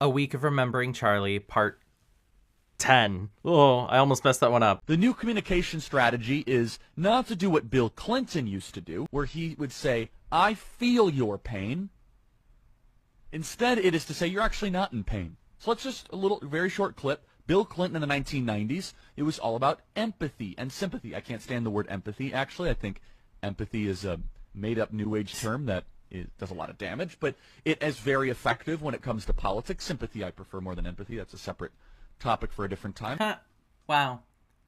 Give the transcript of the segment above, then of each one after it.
A Week of Remembering Charlie, Part 10. Oh, I almost messed that one up. The new communication strategy is not to do what Bill Clinton used to do, where he would say, I feel your pain. Instead, it is to say, you're actually not in pain. So let's just, very short clip. Bill Clinton in the 1990s, it was all about empathy and sympathy. I can't stand the word empathy, actually. I think empathy is a made-up New Age term that does a lot of damage, but it is very effective when it comes to politics. Sympathy I prefer more than empathy. That's a separate topic for a different time. Wow.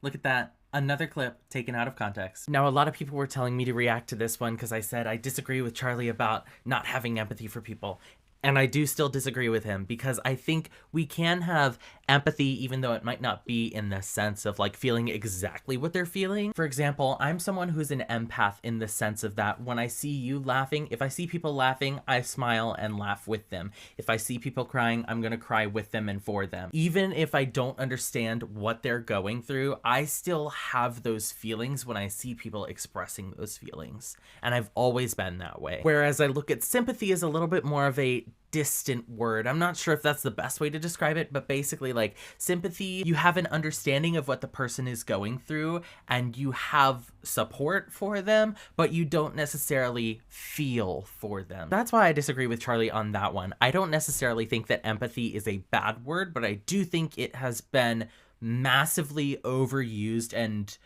Look at that. Another clip taken out of context. Now, a lot of people were telling me to react to this one because I said I disagree with Charlie about not having empathy for people. And I do still disagree with him because I think we can have empathy even though it might not be in the sense of like feeling exactly what they're feeling. For example, I'm someone who's an empath in the sense of that when I see you laughing, if I see people laughing, I smile and laugh with them. If I see people crying, I'm gonna cry with them and for them. Even if I don't understand what they're going through, I still have those feelings when I see people expressing those feelings. And I've always been that way. Whereas I look at sympathy as a little bit more of a distant word. I'm not sure if that's the best way to describe it, but basically like sympathy, you have an understanding of what the person is going through and you have support for them, but you don't necessarily feel for them. That's why I disagree with Charlie on that one. I don't necessarily think that empathy is a bad word, but I do think it has been massively overused and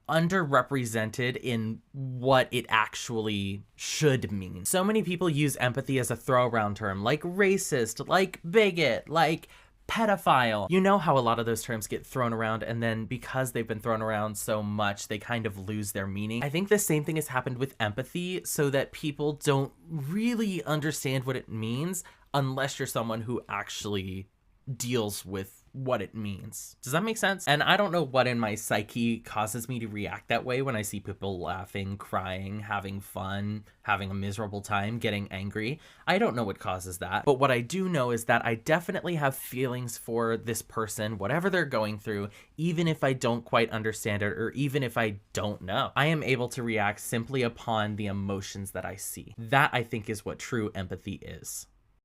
underrepresented in what it actually should mean. So many people use empathy as a throw-around term, like racist, like bigot, like pedophile. You know how a lot of those terms get thrown around, and then because they've been thrown around so much, they kind of lose their meaning. I think the same thing has happened with empathy, so that people don't really understand what it means unless you're someone who actually deals with what it means. Does that make sense? And I don't know what in my psyche causes me to react that way when I see people laughing, crying, having fun, having a miserable time, getting angry. I don't know what causes that. But what I do know is that I definitely have feelings for this person, whatever they're going through, even if I don't quite understand it or even if I don't know. I am able to react simply upon the emotions that I see. That I think is what true empathy is.